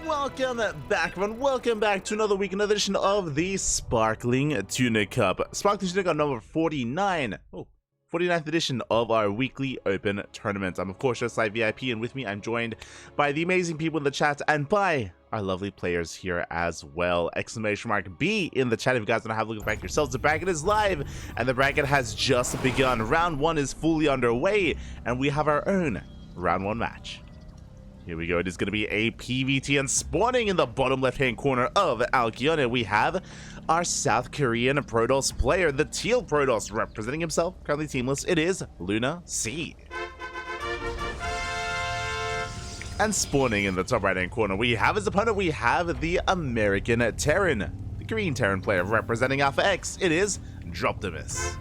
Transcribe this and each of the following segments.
Welcome back, everyone. Welcome back to another week, another edition of the Sparkling Tuna Cup. Sparkling Tuna Cup number 49. 49th edition of our weekly open tournament. I'm, of course, just like VIP, and with me, I'm joined by the amazing people in the chat and by our lovely players here as well. Exclamation mark B in the chat if you guys want to have a look back yourselves. The bracket is live, and the bracket has just begun. Round 1 is fully underway, and we have our own round 1 match. Here we go. It is going to be a PvT, and spawning in the bottom left-hand corner of Alkione, we have our South Korean Protoss player, the Teal Protoss, representing himself, currently teamless. It is LunaSea. And spawning in the top right-hand corner, we have his opponent. We have the American Terran, the green Terran player, representing Alpha X. It is Droptimus.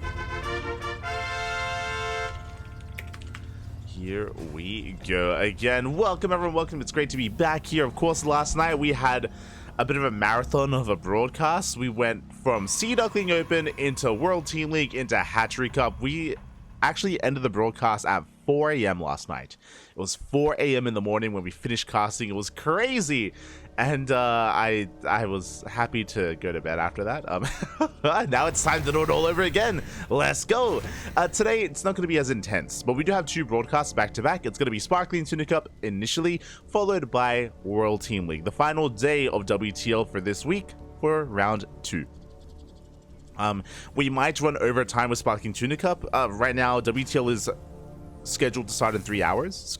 Here we go again. Welcome, everyone. Welcome. It's great to be back here. Of course, last night we had a bit of a marathon of a broadcast. We went from Sea Duckling Open into World Team League into Hatchery Cup. We actually ended the broadcast at 4 a.m. last night. It was 4 a.m. in the morning when we finished casting. It was crazy. And I was happy to go to bed after that. Now it's time to do it all over again. Let's go. Today, it's not going to be as intense, but we do have 2 broadcasts back to back. It's going to be Sparkling Tuna Cup initially, followed by World Team League, the final day of WTL for this week for round 2. We might run overtime with Sparkling Tuna Cup. Right now, WTL is scheduled to start in 3 hours.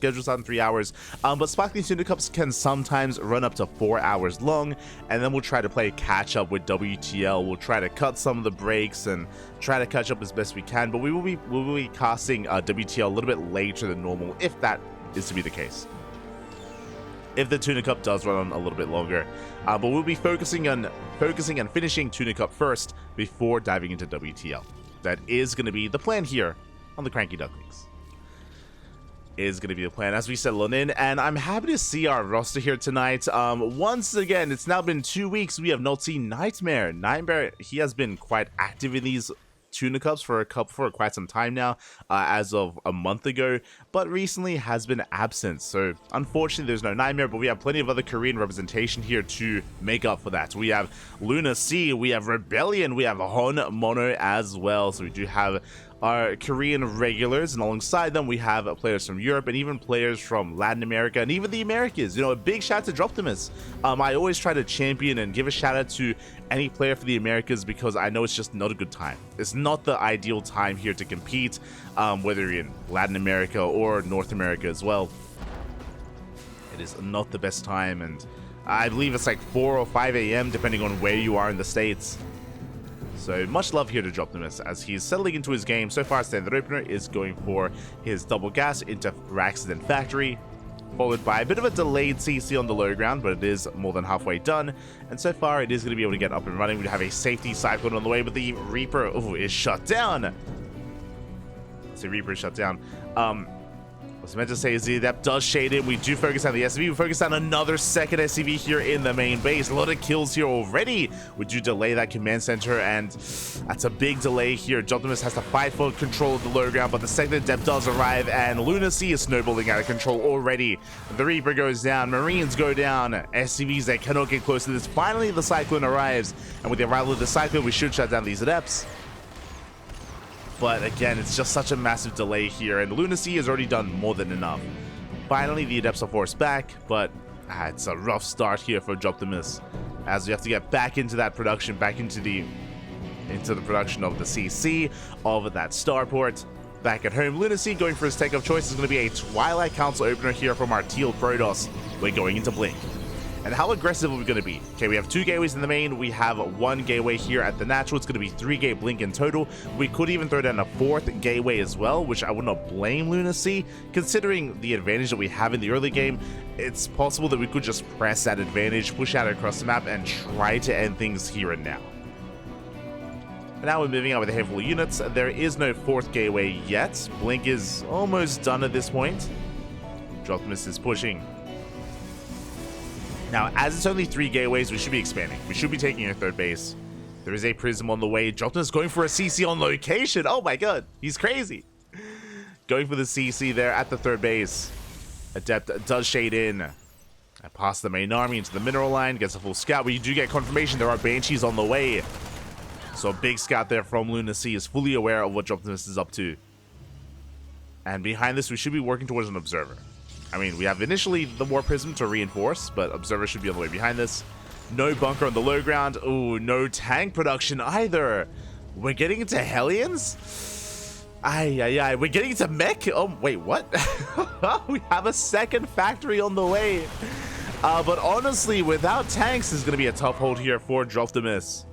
But Sparkling Tuna Cups can sometimes run up to 4 hours long, and then we'll try to play catch up with WTL. We'll try to cut some of the breaks and try to catch up as best we can, but we will be casting WTL a little bit later than normal, if that is to be the case. If the Tuna Cup does run on a little bit longer, but we'll be focusing on finishing Tuna Cup first before diving into WTL. That is going to be the plan here on the Cranky Ducklings. Is going to be the plan as we settle on in, and I'm happy to see our roster here tonight. Once again, it's now been 2 weeks. We have not seen Nightmare. He has been quite active in these Tuna Cups for quite some time now, as of a month ago, but recently has been absent. So unfortunately, there's no Nightmare, but we have plenty of other Korean representation here to make up for that. We have LunaSea, we have Rebellion, we have Hon Mono as well. So we do have our Korean regulars, and alongside them we have players from Europe and even players from Latin America and even the Americas. You know, a big shout out to Droptimus. I always try to champion and give a shout out to any player for the Americas because I know it's just not a good time. It's not the ideal time here to compete, whether you're in Latin America or North America as well. It is not the best time, and I believe it's like 4 or 5 a.m. depending on where you are in the States. So much love here to Droptimus as he's settling into his game. So far, standard opener is going for his double gas into Raxton Factory, followed by a bit of a delayed CC on the low ground, but it is more than halfway done. And so far, it is going to be able to get up and running. We have a safety cyclone on the way, but the Reaper is shut down. So Reaper is shut down. I was meant to say is the Adept does shade in. We do focus on the SCV. We focus on another second SCV here in the main base. A lot of kills here already. We do delay that command center, and that's a big delay here. Droptimus has to fight for control of the low ground, but the second Adept does arrive, and LunaSea is snowballing out of control already. The Reaper goes down. Marines go down. SCVs, they cannot get close to this. Finally, the Cyclone arrives, and with the arrival of the Cyclone, we should shut down these Adepts. But again, it's just such a massive delay here, and LunaSea has already done more than enough. Finally, the Adepts are forced back, but it's a rough start here for Droptimus, as we have to get back into that production, back into the production of the CC, of that starport. Back at home, LunaSea going for his take of choice is going to be a Twilight Council opener here from our Teal Protoss. We're going into Blink. And how aggressive are we going to be? Okay, we have 2 gateways in the main. We have 1 gateway here at the natural. It's going to be 3 gate Blink in total. We could even throw down a 4th gateway as well, which I would not blame LunaSea. Considering the advantage that we have in the early game, it's possible that we could just press that advantage, push out across the map, and try to end things here and now. And now we're moving on with a handful of units. There is no 4th gateway yet. Blink is almost done at this point. Droptimus is pushing. Now, as it's only 3 gateways, we should be expanding. We should be taking our 3rd base. There is a Prism on the way. Droptimus going for a CC on location. Oh my god, he's crazy. Going for the CC there at the 3rd base. Adept does shade in. I pass the main army into the mineral line, gets a full scout. We do get confirmation there are Banshees on the way. So a big scout there from LunaSea is fully aware of what Droptimus is up to. And behind this, we should be working towards an observer. I mean, we have initially the War Prism to reinforce, but observer should be on the way behind this. No bunker on the low ground. Ooh, no tank production either. We're getting into Hellions? We're getting into mech? Oh, wait, what? We have a second factory on the way. But honestly, without tanks, is going to be a tough hold here for Droptimus.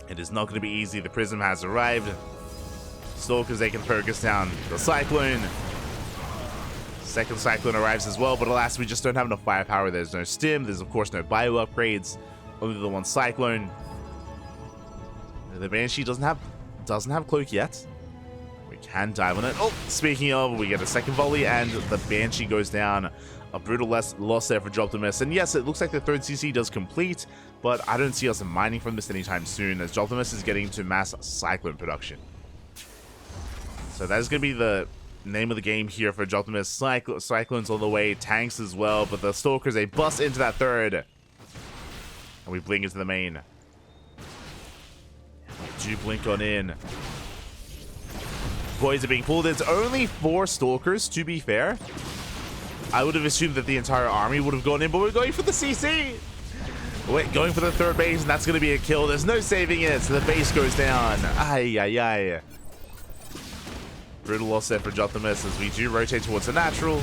It is not going to be easy. The Prism has arrived. Stalkers, they can focus down the Cyclone. Second Cyclone arrives as well, but alas, we just don't have enough firepower. There's no stim. There's, of course, no bio upgrades. Only the one Cyclone. The Banshee doesn't have cloak yet. We can dive on it. Oh, speaking of, we get a second volley, and the Banshee goes down. A brutal loss there for Droptimus. And yes, it looks like the third CC does complete, but I don't see us mining from this anytime soon, as Droptimus is getting to mass Cyclone production. So that is going to be the name of the game here for Droptimus. Cyclones on the way, tanks as well, but the Stalkers, they bust into that third. And we blink into the main. Do blink on in. Boys are being pulled. It's only 4 Stalkers, to be fair. I would have assumed that the entire army would have gone in, but we're going for the CC. Wait, going for the third base, and that's going to be a kill. There's no saving it, so the base goes down. Ay. Brutal loss there for Droptimus as we do rotate towards the natural.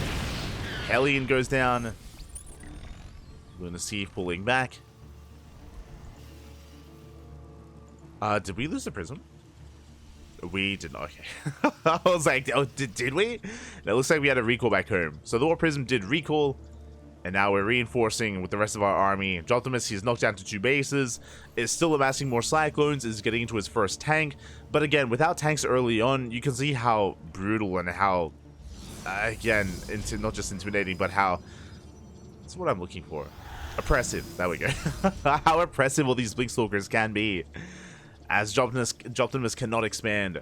Hellion goes down. LunaSea pulling back. Did we lose the Prism? We did not. Okay. I was like, oh, did we? And it looks like we had a recall back home. So the War Prism did recall, and now we're reinforcing with the rest of our army. Droptimus, he's knocked down to 2 bases, is still amassing more Cyclones, is getting into his first tank. But again, without tanks early on, you can see how brutal and how, again, not just intimidating, but how, that's what I'm looking for. Oppressive. There we go. How oppressive all these Blink Stalkers can be. As Droptimus cannot expand.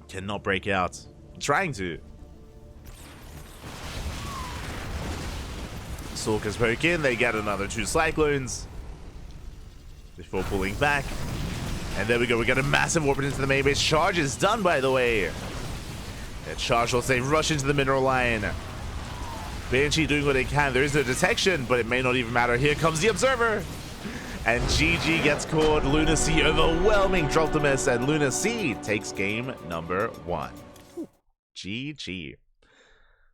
Cannot break out. Trying to. Stalkers poke in. They get another 2 Cyclones. Before pulling back. And there we go. We got a massive warp into the main base. Charge is done, by the way. That charge will say rush into the mineral line. Banshee doing what they can. There is no detection, but it may not even matter. Here comes the observer. And GG gets caught. LunaSea overwhelming Droptimus, and LunaSea takes game number 1. GG.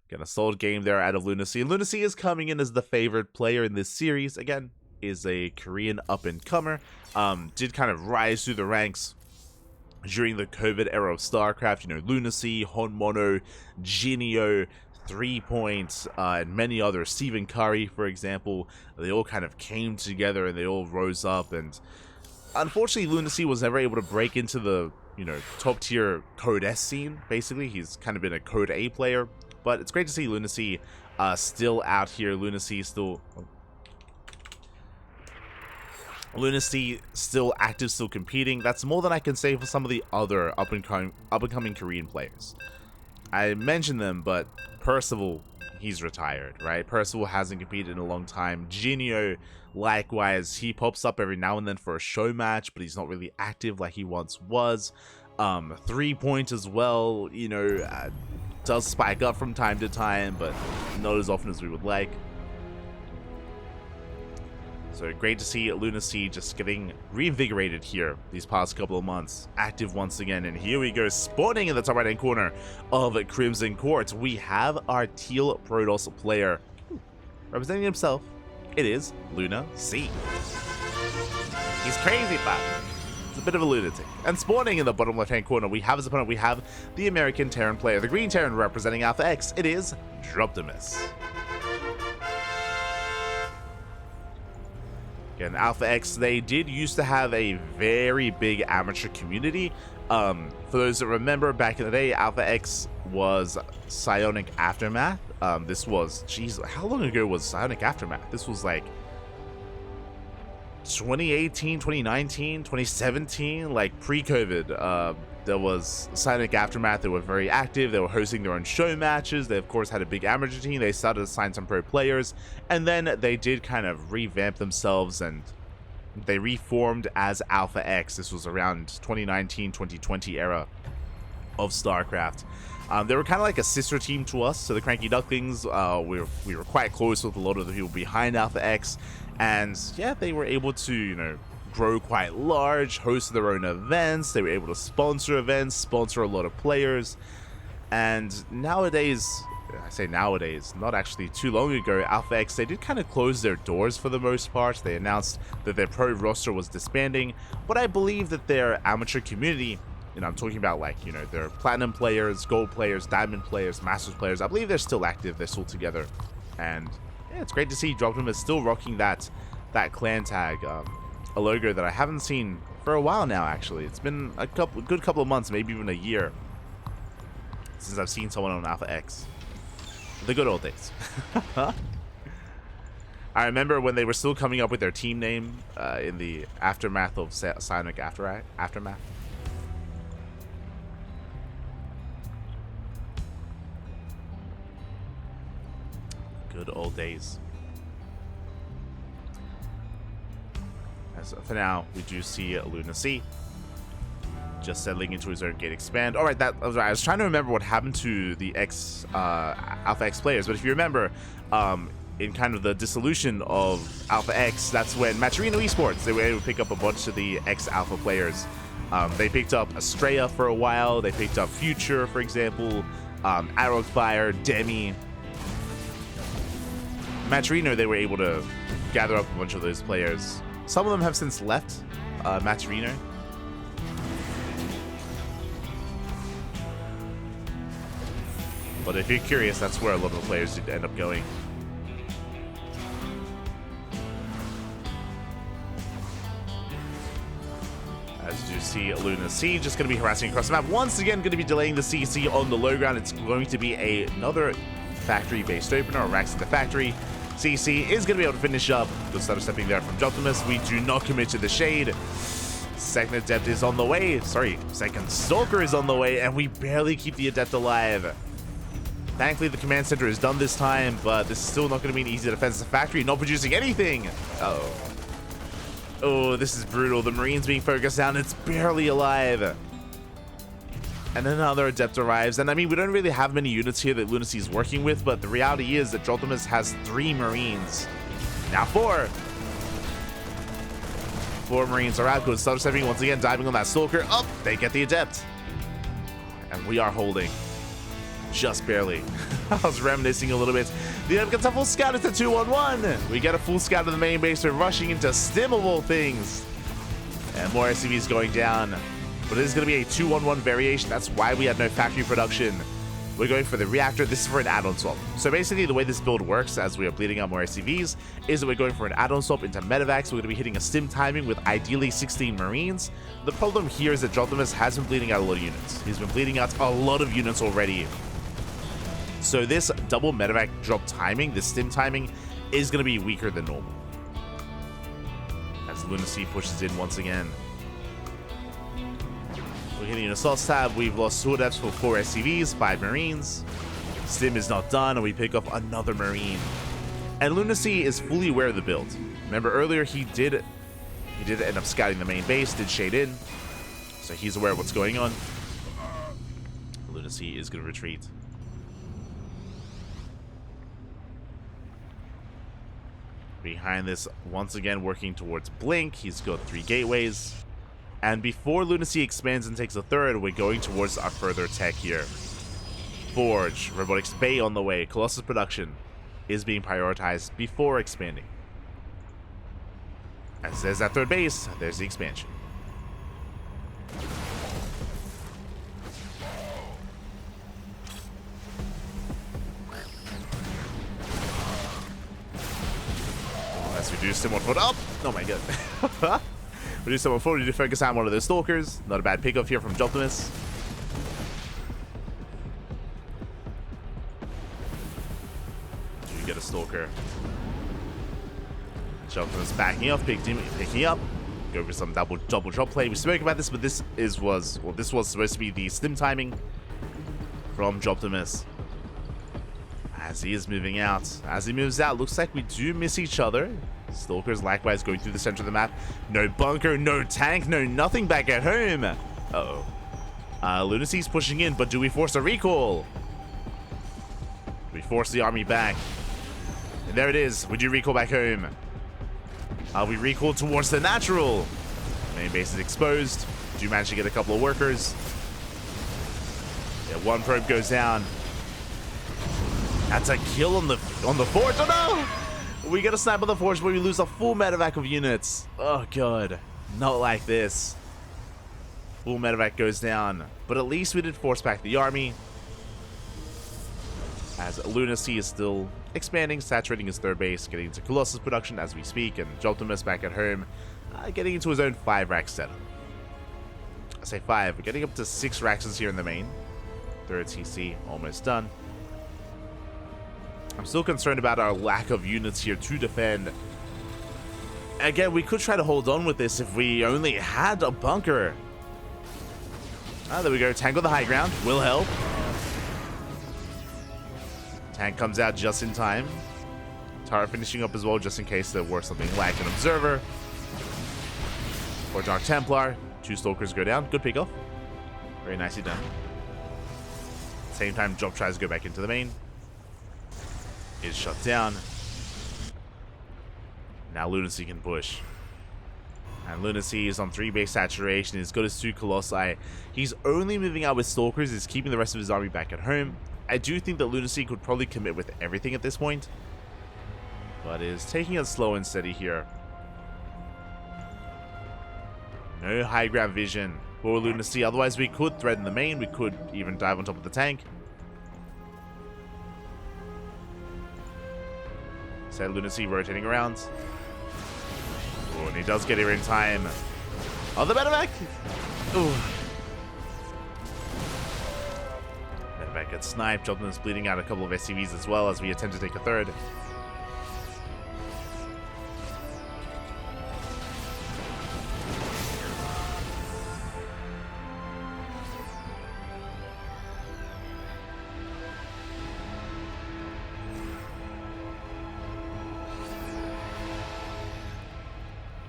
Get a solid game there out of LunaSea. LunaSea is coming in as the favorite player in this series. Again, is a Korean up-and-comer. Did kind of rise through the ranks during the COVID era of StarCraft. You know, LunaSea, Honmono, Genio, 3 Points, and many others. Stephen Curry, for example, they all kind of came together and they all rose up. And unfortunately, LunaSea was never able to break into the, you know, top tier Code S scene. Basically, he's kind of been a Code A player, but it's great to see LunaSea still out here. LunaSea still active, still competing. That's more than I can say for some of the other up and coming Korean players. I mentioned them, but Percival, he's retired, right? Percival hasn't competed in a long time. Genio, likewise, he pops up every now and then for a show match, but he's not really active like he once was. 3 Point as well, you know, does spike up from time to time, but not as often as we would like. So great to see LunaSea just getting reinvigorated here these past couple of months. Active once again, and here we go, spawning in the top right-hand corner of Crimson Court. We have our Teal Protoss player representing himself. It is LunaSea. He's crazy, but he's a bit of a lunatic. And spawning in the bottom left-hand corner, we have his opponent. We have the American Terran player, the Green Terran representing Alpha X. It is Droptimus. And Alpha X, they did used to have a very big amateur community. For those that remember, back in the day, Alpha X was Psionic Aftermath. This was, geez, how long ago was Psionic Aftermath? This was like 2018, 2019, 2017, like pre-COVID. There was Sonic Aftermath. They were very active. They were hosting their own show matches. They, of course, had a big amateur team. They started to sign some pro players. And then they did kind of revamp themselves, and they reformed as Alpha X. This was around 2019-2020 era of StarCraft. They were kind of like a sister team to us, so the Cranky Ducklings. We were quite close with a lot of the people behind Alpha X. And yeah, they were able to, you know, grow quite large, host their own events. They were able to sponsor events, sponsor a lot of players. And nowadays, I say nowadays, not actually too long ago, Alpha X, they did kind of close their doors for the most part. They announced that their pro roster was disbanding, but I believe that their amateur community, you know, I'm talking about, like, you know, their platinum players, gold players, diamond players, masters players, I believe they're still active, they're still together. And yeah, it's great to see Droptimus still rocking that clan tag. A logo that I haven't seen for a while now, actually. It's been a good couple of months, maybe even a year, since I've seen someone on Alpha X. The good old days. I remember when they were still coming up with their team name in the aftermath of Sonic Aftermath. Good old days. As for now, we do see LunaSea just settling into his own gate expand. All right, I was trying to remember what happened to the Alpha X players, but if you remember, in kind of the dissolution of Alpha X, that's when Maturino Esports, they were able to pick up a bunch of the ex-Alpha players. They picked up Estrella for a while. They picked up Future, for example, Arrowfire, Demi. Maturino, they were able to gather up a bunch of those players. Some of them have since left Maturino. But if you're curious, that's where a lot of the players did end up going. As you see, LunaSea just going to be harassing across the map. Once again, going to be delaying the CC on the low ground. It's going to be another factory-based opener, or racks in the factory. CC is going to be able to finish up. Good start of stepping there from Droptimus. We do not commit to the shade. Second Adept is on the way. Sorry, second Stalker is on the way, and we barely keep the Adept alive. Thankfully, the command center is done this time, but this is still not going to be an easy defense. The factory not producing anything. Uh-oh. Oh, this is brutal. The Marine's being focused down. It's barely alive. And then another Adept arrives. And I mean, we don't really have many units here that LunaSea is working with, but the reality is that Droptimus has 3 Marines. Now 4. 4 Marines are out. Good start stepping once again, diving on that Stalker. Up, they get the Adept. And we are holding. Just barely. I was reminiscing a little bit. The Adept gets a full scout into 2-1-1. We get a full scout of the main base. We're rushing into stimmable things. And more SCVs going down. But it is going to be a 2-1-1 variation. That's why we had no factory production. We're going for the reactor. This is for an add-on swap. So basically, the way this build works, as we are bleeding out more SCVs, is that we're going for an add-on swap into medevacs. We're going to be hitting a stim timing with ideally 16 Marines. The problem here is that Droptimus has been bleeding out a lot of units. He's been bleeding out a lot of units already. So this double medevac drop timing, this stim timing, is going to be weaker than normal. As LunaSea pushes in once again. We're hitting an assault tab. We've lost 2 adepts for 4 SCVs, 5 Marines. Stim is not done, and we pick up another Marine. And LunaSea is fully aware of the build. Remember earlier, he did end up scouting the main base, did shade in, so he's aware of what's going on. LunaSea is going to retreat. Behind this, once again working towards Blink. He's got 3 gateways. And before LunaSea expands and takes a 3rd, we're going towards our further tech here. Forge, Robotics Bay on the way. Colossus production is being prioritized before expanding. As there's that 3rd base, there's the expansion. As we do someone foot up. Oh my god. We do someone forward to focus on one of those Stalkers. Not a bad pickup here from Droptimus. You get a Stalker. Droptimus backing up, picking up. go for some double drop play. We spoke about this, but this was supposed to be the stim timing from Droptimus. As he is moving out. As he moves out, looks like we do miss each other. Stalkers likewise going through the center of the map. No bunker, no tank, no nothing back at home. Uh-oh. LunaSea's pushing in, but do we force a recall? We force the army back. And there it is. We do recall back home. We recall towards the natural. Main base is exposed. Do manage to get a couple of workers. Yeah, one probe goes down. That's a kill on the forge. Oh no! We get a snipe on the forge, but we lose a full medevac of units. Oh god. Not like this. Full medevac goes down. But at least we did force back the army. As LunaSea is still expanding, saturating his third base, getting into Colossus production as we speak, and Droptimus back at home, getting into his own 5-rack setup. I say 5, we're getting up to 6 racks here in the main. Third TC almost done. I'm still concerned about our lack of units here to defend. Again, we could try to hold on with this if we only had a bunker. There we go. Tank on the high ground will help. Tank comes out just in time. Turret finishing up as well, just in case there were something like an observer. Or Dark Templar. 2 Stalkers go down. Good pick off. Very nicely done. Same time, Drop tries to go back into the main. Is shut down. Now LunaSea can push. And LunaSea is on 3 base saturation. He's got his 2 Colossi. He's only moving out with Stalkers. He's keeping the rest of his army back at home. I do think that LunaSea could probably commit with everything at this point. But is taking it slow and steady here. No high ground vision for LunaSea. Otherwise we could threaten the main. We could even dive on top of the tank. Said LunaSea rotating around. Oh, and he does get here in time. Oh, the medevac! Ooh. Medevac gets sniped. Droptimus bleeding out a couple of SCVs as well as we attempt to take a third.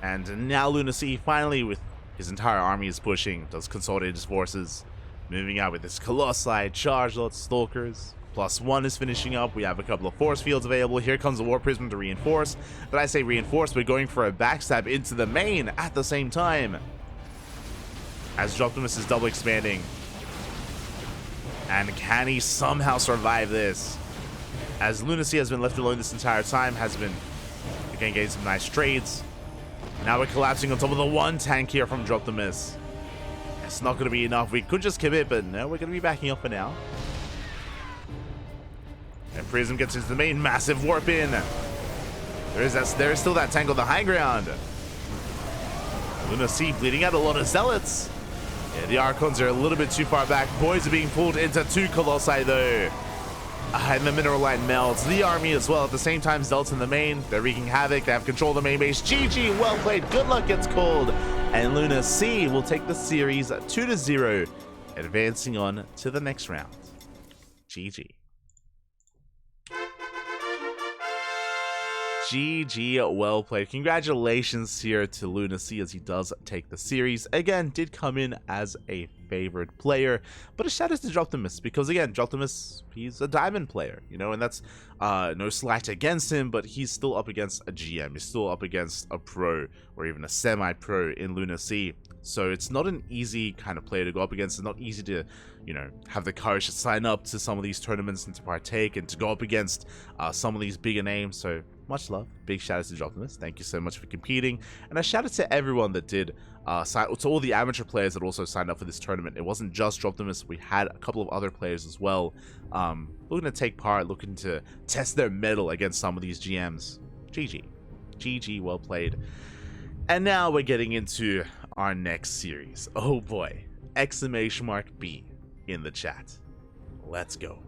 And now LunaSea finally, with his entire army is pushing, does consolidate his forces, moving out with his Colossi, Charge Lots, Stalkers. +1 is finishing up. We have a couple of force fields available. Here comes the War Prism to reinforce. But I say reinforce, but going for a backstab into the main at the same time. As Droptimus is double expanding. And can he somehow survive this? As LunaSea has been left alone this entire time, has been, again, getting some nice trades. Now we're collapsing on top of the 1 tank here from Droptimus. It's not going to be enough. We could just commit, but no, we're going to be backing up for now. And Prism gets into the main. Massive warp in. There is still that tank on the high ground. LunaSea bleeding out a lot of Zealots. Yeah, the Archons are a little bit too far back. Boys are being pulled into 2 Colossi though. And the mineral line melts. The army as well. At the same time, Zealots in the main. They're wreaking havoc. They have control of the main base. GG, well played. Good luck gets called. And LunaSea will take the series 2-0, advancing on to the next round. GG. GG, well played. Congratulations here to LunaSea as he does take the series. Again, did come in as a favored player, but a shout out to Droptimus because again, Droptimus, he's a diamond player, you know, and that's no slight against him, but he's still up against a GM. He's still up against a pro or even a semi-pro in LunaSea. So it's not an easy kind of player to go up against. It's not easy to, you know, have the courage to sign up to some of these tournaments and to partake and to go up against some of these bigger names. So much love. Big shout out to Droptimus. Thank you so much for competing. And a shout out to everyone that did sign, to all the amateur players that also signed up for this tournament. It wasn't just Droptimus. We had a couple of other players as well looking to take part, looking to test their mettle against some of these GMs. GG. GG, well played. And now we're getting into our next series. Oh boy. !B in the chat. Let's go.